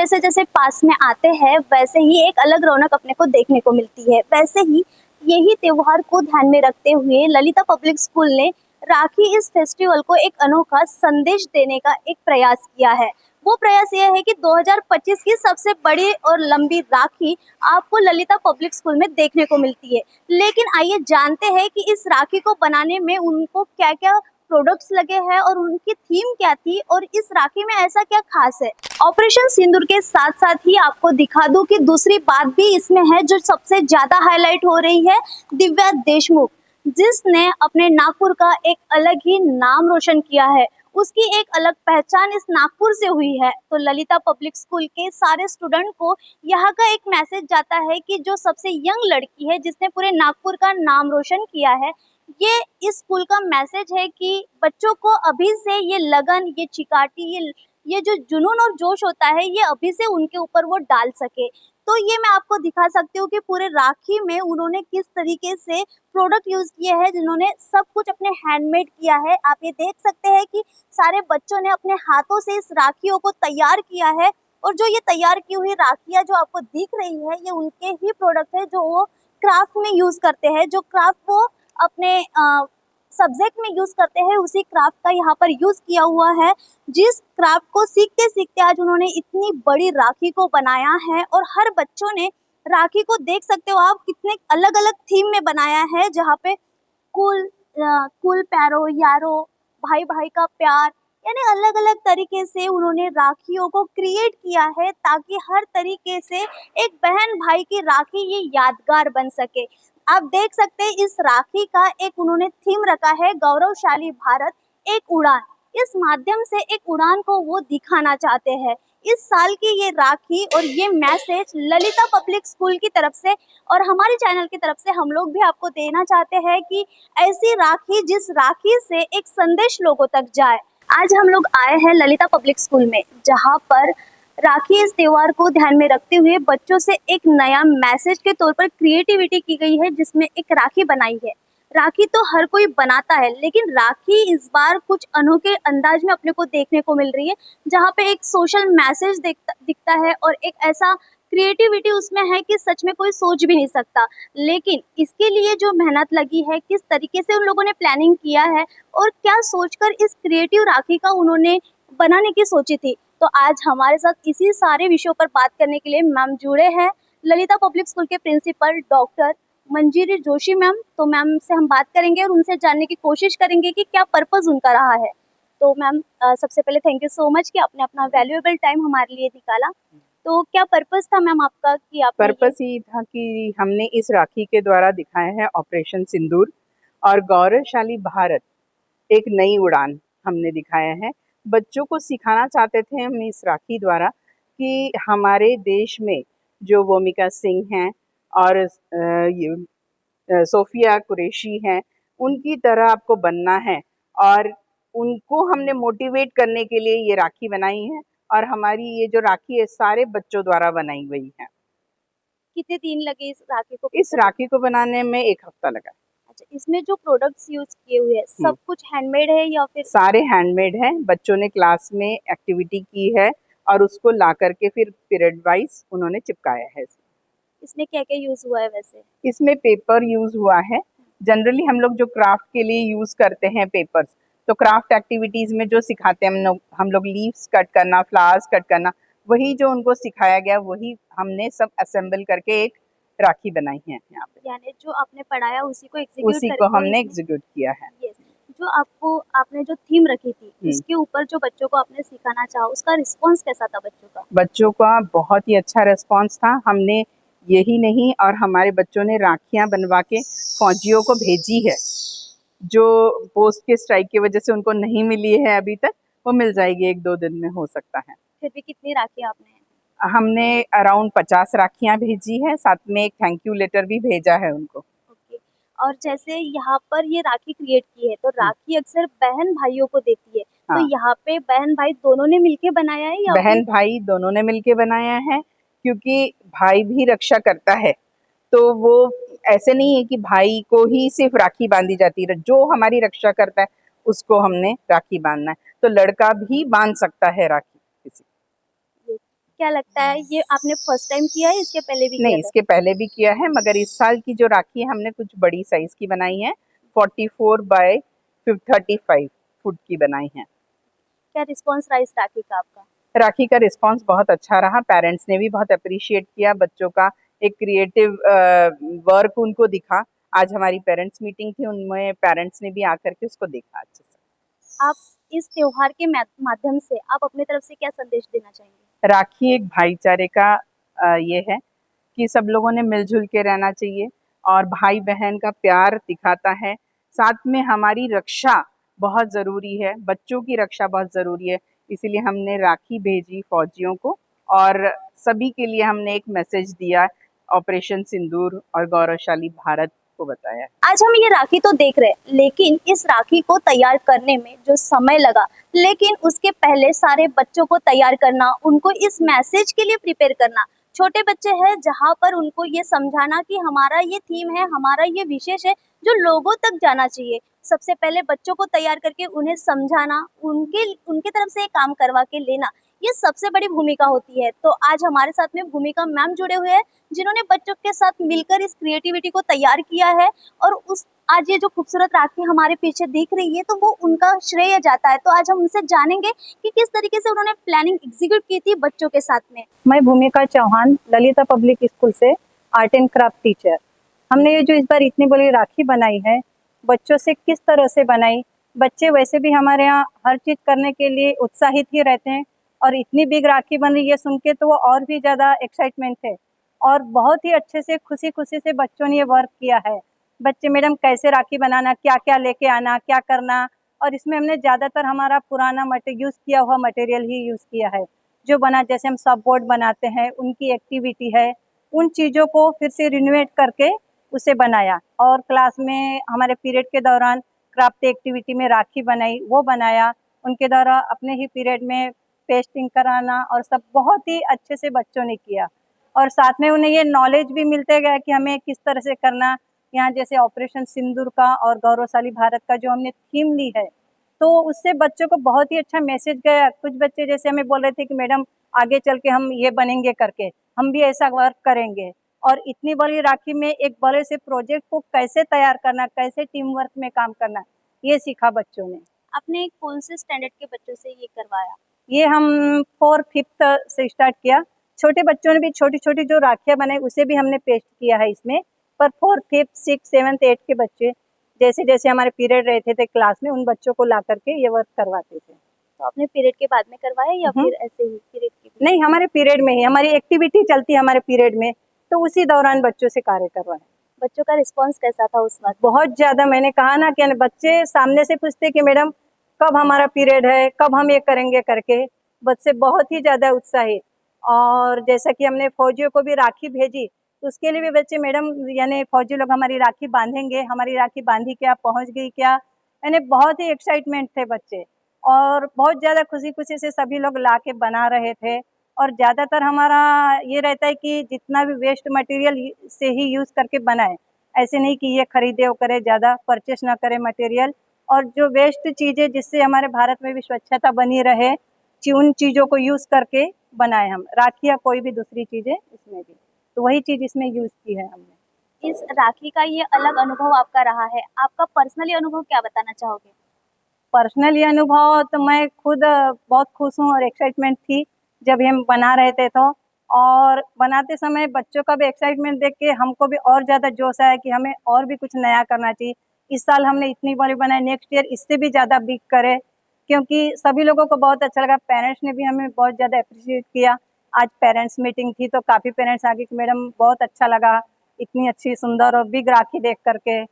जैसे जैसे पास में आते हैं वैसे ही एक अलग रौनक अपने को देखने को मिलती है। वैसे ही यही त्योहार को ध्यान में रखते हुए ललिता पब्लिक स्कूल ने राखी इस फेस्टिवल को एक अनोखा संदेश देने का एक प्रयास किया है। वो प्रयास यह है कि 2025 की सबसे बड़ी और लंबी राखी आपको ललिता पब्लिक स्कूल में देखने को मिलती है। लेकिन आइए जानते हैं कि इस राखी को बनाने में उनको क्या क्या प्रोडक्ट्स लगे हैं और उनकी थीम क्या थी और इस राखी में ऐसा क्या खास है। ऑपरेशन सिंदूर के साथ साथ ही आपको दिखा दूं कि दूसरी बात भी इसमें है जो सबसे ज्यादा हाईलाइट हो रही है। दिव्या देशमुख, जिसने अपने नागपुर का एक अलग ही नाम रोशन किया है, उसकी एक अलग पहचान इस नागपुर से हुई है। तो ललिता पब्लिक स्कूल के सारे स्टूडेंट को यहाँ का एक मैसेज जाता है कि जो सबसे यंग लड़की है जिसने पूरे नागपुर का नाम रोशन किया है, ये इस स्कूल का मैसेज है कि बच्चों को अभी से ये लगन, ये चिकाटी, ये जो जुनून और जोश होता है ये अभी से उनके ऊपर वो डाल सके। तो ये मैं आपको दिखा सकती हूँ कि पूरे राखी में उन्होंने किस तरीके से प्रोडक्ट यूज किए हैं, जिन्होंने सब कुछ अपने हैंडमेड किया है। आप ये देख सकते हैं कि सारे बच्चों ने अपने हाथों से इस राखियों को तैयार किया है और जो ये तैयार की हुई राखियां जो आपको दिख रही है ये उनके ही प्रोडक्ट है जो वो क्राफ्ट में यूज करते हैं। जो क्राफ्ट वो अपने सब्जेक्ट में यूज करते हैं उसी क्राफ्ट का यहाँ पर यूज किया हुआ है। जिस क्राफ्ट को सीखते सीखते आज उन्होंने इतनी बड़ी राखी को बनाया है और हर बच्चों ने राखी को देख सकते हो आप कितने अलग अलग थीम में बनाया है, जहाँ पे कुल कुल प्यारो यारो, भाई भाई का प्यार, यानी अलग अलग तरीके से उन्होंने राखियों को क्रिएट किया है ताकि हर तरीके से एक बहन भाई की राखी ये यादगार बन सके। आप देख सकते हैं इस राखी का एक उन्होंने थीम रखा है गौरवशाली भारत एक उड़ान। इस माध्यम से एक उड़ान को वो दिखाना चाहते हैं। इस साल की ये राखी और ये मैसेज ललिता पब्लिक स्कूल की तरफ से और हमारे चैनल की तरफ से हम लोग भी आपको देना चाहते हैं कि ऐसी राखी जिस राखी से एक संदेश लोगों तक जाए। आज हम लोग आए हैं ललिता पब्लिक स्कूल में, जहाँ पर राखी इस त्योहार को ध्यान में रखते हुए बच्चों से एक नया मैसेज के तौर पर क्रिएटिविटी की गई है, जिसमें एक राखी बनाई है। राखी तो हर कोई बनाता है, लेकिन राखी इस बार कुछ अनोखे अंदाज में अपने को देखने को मिल रही है, जहाँ पे एक सोशल मैसेज दिखता है और एक ऐसा क्रिएटिविटी उसमें है कि सच में कोई सोच भी नहीं सकता। लेकिन इसके लिए जो मेहनत लगी है, किस तरीके से उन लोगों ने प्लानिंग किया है और क्या सोचकर इस क्रिएटिव राखी का उन्होंने बनाने की सोची थी। तो आज हमारे साथ इसी सारे विषयों पर बात करने के लिए मैम जुड़े हैं, ललिता पब्लिक स्कूल के principal doctor Manjiri Joshi ma'am. तो मैम से हम बात करेंगे और उनसे जानने की कोशिश करेंगे कि क्या पर्पस उनका रहा है। तो मैम सबसे पहले थैंक यू सो मच कि आपने अपना वैल्यूएबल टाइम हमारे लिए निकाला। तो क्या पर्पस था मैम आपका कि आप पर्पस ये था कि हमने इस राखी के द्वारा दिखाया है ऑपरेशन सिंदूर और गौरवशाली भारत एक नई उड़ान हमने दिखाया है। बच्चों को सिखाना चाहते थे हम इस राखी द्वारा कि हमारे देश में जो वोमिका सिंह हैं और सोफिया कुरैशी हैं, उनकी तरह आपको बनना है और उनको हमने मोटिवेट करने के लिए ये राखी बनाई है। और हमारी ये जो राखी है सारे बच्चों द्वारा बनाई गई है। कितने दिन लगे इस राखी को? इस राखी को बनाने में 1 हफ्ता लगा। अच्छा, इसमें जो प्रोडक्ट्स यूज किए हुए हैं सब कुछ हैंडमेड है या फिर? सारे हैंडमेड हैं। बच्चों ने क्लास में एक्टिविटी की है और उसको ला करके फिर पीरियड वाइज उन्होंने चिपकाया है। इसमें क्या क्या यूज हुआ है वैसे? इसमें पेपर यूज हुआ है। जनरली हम लोग जो क्राफ्ट के लिए यूज करते हैं पेपर्स, तो क्राफ्ट एक्टिविटीज में जो सिखाते हैं हम लोग लीव्स कट करना, फ्लावर्स कट करना, वही जो उनको सिखाया गया वही हमने सब असेंबल करके एक राखी बनाई है यहाँ पे। यानी जो आपने पढ़ाया उसी को हमने एग्जीक्यूट किया है। जो आपने जो थीम रखी थी उसके ऊपर जो बच्चों को आपने सिखाना चाहा, उसका रिस्पॉन्स कैसा था बच्चों का? बच्चों का बहुत ही अच्छा रिस्पॉन्स था। हमने यही नहीं और हमारे बच्चों ने राखियां बनवा के फौजियों को भेजी है, जो पोस्ट के स्ट्राइक की वजह से उनको नहीं मिली है अभी तक, वो मिल जाएगी 1-2 दिन में हो सकता है। फिर भी कितनी राखियां आपने? हमने अराउंड 50 राखियां भेजी है, साथ में एक थैंक यू लेटर भी भेजा है उनको। ओके। और जैसे यहाँ पर ये राखी क्रिएट की है, तो राखी अक्सर बहन भाइयों को देती है। हाँ। तो यहाँ पे बहन भाई दोनों ने मिलके बनाया है या बहन भाई दोनों ने मिलके बनाया है, क्योंकि भाई भी रक्षा करता है। तो वो ऐसे नहीं है कि भाई को ही सिर्फ राखी बांधी जाती है, जो हमारी रक्षा करता है उसको हमने राखी बांधना है। तो लड़का भी बांध सकता है राखी किसी। क्या लगता है ये आपने फर्स्ट टाइम किया है, इसके पहले भी नहीं, किया था? इसके पहले भी किया है, मगर इस साल की जो राखी है हमने कुछ बड़ी साइज की बनाई है, 44 बाय 35 फुट की बनाई है। क्या रिस्पॉन्स रहा इस राखी का आपका? राखी का रिस्पॉन्स बहुत अच्छा रहा, पेरेंट्स ने भी बहुत अप्रिशिएट किया, बच्चों का एक क्रिएटिव वर्क उनको दिखा। आज हमारी पेरेंट्स मीटिंग थी, उनमें पेरेंट्स ने भी आकर के उसको देखा अच्छे से। आप इस त्योहार के माध्यम से आप अपने तरफ से क्या संदेश देना चाहेंगे? राखी एक भाईचारे का ये है कि सब लोगों ने मिलजुल के रहना चाहिए और भाई बहन का प्यार दिखाता है। साथ में हमारी रक्षा बहुत ज़रूरी है, बच्चों की रक्षा बहुत ज़रूरी है, इसीलिए हमने राखी भेजी फौजियों को और सभी के लिए हमने एक मैसेज दिया, ऑपरेशन सिंदूर और गौरवशाली भारत को बताया। आज हम ये राखी तो देख रहे हैं, लेकिन इस राखी को तैयार करने में जो समय लगा, लेकिन उसके पहले सारे बच्चों को तैयार करना, उनको इस मैसेज के लिए प्रिपेयर करना, छोटे बच्चे हैं जहाँ पर उनको ये समझाना कि हमारा ये थीम है, हमारा ये विशेष है जो लोगों तक जाना चाहिए। सबसे पहले बच्चों को तैयार करके उन्हें समझाना, उनके उनके तरफ से ये काम करवा के लेना, ये सबसे बड़ी भूमिका होती है। तो आज हमारे साथ में भूमिका मैम जुड़े हुए हैं, जिन्होंने बच्चों के साथ मिलकर इस क्रिएटिविटी को तैयार किया है और उस आज ये जो खूबसूरत राखी हमारे पीछे दिख रही है, तो वो उनका श्रेय जाता है। तो आज हम उनसे जानेंगे कि किस तरीके से उन्होंने प्लानिंग एग्जीक्यूट की थी बच्चों के साथ में। मैं भूमिका चौहान, ललिता पब्लिक स्कूल से आर्ट एंड क्राफ्ट टीचर। हमने ये जो इस बार इतनी बड़ी राखी बनाई है, बच्चों से किस तरह से बनाई। बच्चे वैसे भी हमारे यहाँ हर चीज़ करने के लिए उत्साहित ही रहते हैं और इतनी बिग राखी बन रही है सुन के तो वो और भी ज़्यादा एक्साइटमेंट है और बहुत ही अच्छे से खुशी-खुशी से बच्चों ने ये वर्क किया है। बच्चे मैडम कैसे राखी बनाना, क्या-क्या लेके आना, क्या करना, और इसमें हमने ज़्यादातर हमारा पुराना यूज़ किया हुआ मटेरियल ही यूज़ किया है। जो बना, जैसे हम सब बोर्ड बनाते हैं, उनकी एक्टिविटी है, उन चीज़ों को फिर से रिनोवेट करके उसे बनाया और क्लास में हमारे पीरियड के दौरान क्राफ्ट एक्टिविटी में राखी बनाई, वो बनाया। उनके द्वारा अपने ही पीरियड में पेस्टिंग कराना और सब बहुत ही अच्छे से बच्चों ने किया और साथ में उन्हें ये नॉलेज भी मिलते गया कि हमें किस तरह से करना। यहाँ जैसे ऑपरेशन सिंदूर का और गौरवशाली भारत का जो हमने थीम ली है, तो उससे बच्चों को बहुत ही अच्छा मैसेज गया। कुछ बच्चे जैसे हमें बोल रहे थे कि मैडम आगे चल के हम ये बनेंगे करके, हम भी ऐसा वर्क करेंगे। और इतनी बड़ी राखी में एक बड़े से प्रोजेक्ट को कैसे तैयार करना, कैसे टीम वर्क में काम करना, ये सीखा बच्चों ने। आपने कौन से स्टैंडर्ड के बच्चों से ये करवाया? ये हम 4-5 से स्टार्ट किया। छोटे बच्चों ने भी छोटी-छोटी जो राखियाँ बनाई उसे भी हमने पेस्ट किया है इसमें, पर 4, 5, 6, 7, 8 के बच्चे जैसे-जैसे हमारे पीरियड रहते थे क्लास में, उन बच्चों को ला कर के ये वर्क करवाते थे। तो आपने पीरियड के बाद में करवाया या हुँ। फिर ऐसे ही पीरियड के? नहीं, हमारे पीरियड में ही, हमारी एक्टिविटी चलती है हमारे पीरियड में, तो उसी दौरान बच्चों से कार्य करवाएँ। बच्चों का रिस्पॉन्स कैसा था उस वक्त? बहुत ज़्यादा, मैंने कहा ना कि बच्चे सामने से पूछते कि मैडम कब हमारा पीरियड है, कब हम ये करेंगे करके, बच्चे बहुत ही ज़्यादा उत्साहित। और जैसा कि हमने फौजियों को भी राखी भेजी, तो उसके लिए भी बच्चे मैडम यानी फौजी लोग हमारी राखी बांधेंगे, हमारी राखी बांधी क्या, पहुँच गई क्या, यानी बहुत ही एक्साइटमेंट थे बच्चे और बहुत ज़्यादा खुशी-खुशी से सभी लोग ला के बना रहे थे। और ज़्यादातर हमारा ये रहता है कि जितना भी वेस्ट मटेरियल से ही यूज़ करके बनाएँ। ऐसे नहीं कि ये खरीदे वो करे, ज़्यादा परचेस ना करें मटेरियल, और जो वेस्ट चीज़ें जिससे हमारे भारत में भी स्वच्छता बनी रहे, उन चीज़ों को यूज़ करके बनाए हम राखी या कोई भी दूसरी चीज़ें इसमें भी, तो वही चीज़ इसमें यूज़ की है हमने। इस राखी का ये अलग अनुभव आपका रहा है, आपका पर्सनली अनुभव क्या बताना चाहोगे? पर्सनली अनुभव तो मैं खुद बहुत खुश हूँ और एक्साइटमेंट थी जब हम बना रहे थे तो, और बनाते समय बच्चों का भी एक्साइटमेंट देख के हमको भी और ज़्यादा जोश आया कि हमें और भी कुछ नया करना चाहिए। इस साल हमने इतनी बड़ी बनाई, नेक्स्ट ईयर इससे भी ज़्यादा बिग करें, क्योंकि सभी लोगों को बहुत अच्छा लगा। पेरेंट्स ने भी हमें बहुत ज़्यादा एप्रिशिएट किया। आज पेरेंट्स मीटिंग थी तो काफ़ी पेरेंट्स आ गए कि मैडम बहुत अच्छा लगा, इतनी अच्छी सुंदर और बिग राखी देख कर के।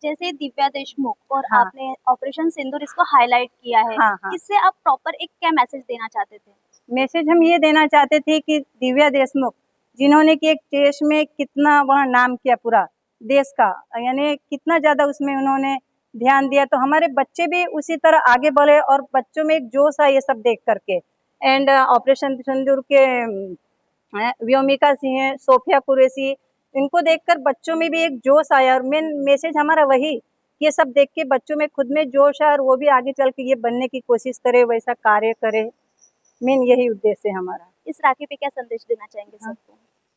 जैसे दिव्या देशमुख और हाँ। आपने ऑपरेशन सिंदूर इसको हाईलाइट किया है, हाँ, हाँ। इससे आप प्रॉपर एक क्या मैसेज देना चाहते थे? मैसेज हम ये देना चाहते थे कि दिव्या देशमुख जिन्होंने कि एक देश में कितना बड़ा नाम किया पूरा देश का, यानी कितना ज़्यादा उसमें उन्होंने ध्यान दिया, तो हमारे बच्चे भी उसी तरह आगे बढ़े और बच्चों में एक जोश आया ये सब देख करके। एंड ऑपरेशन सिंदूर के व्योमिका सिंह हैं, सोफिया कुरैशी, इनको देखकर बच्चों में भी एक जोश आया और मेन मैसेज हमारा वही, ये सब देख के बच्चों में खुद में जोश आया और वो भी आगे चल के ये बनने की कोशिश करे, वैसा कार्य करे। मेन यही उद्देश्य है हमारा। इस राखी पे क्या संदेश देना चाहेंगे सबको?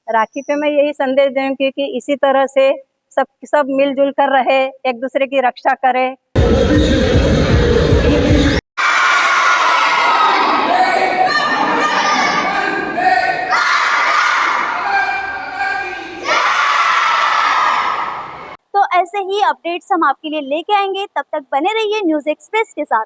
राखी पे मैं यही संदेश दूंगी कि इसी तरह से सब मिलजुल कर रहे, एक दूसरे की रक्षा करें। तो ऐसे ही अपडेट्स हम आपके लिए लेके आएंगे, तब तक बने रहिए न्यूज़ एक्सप्रेस के साथ।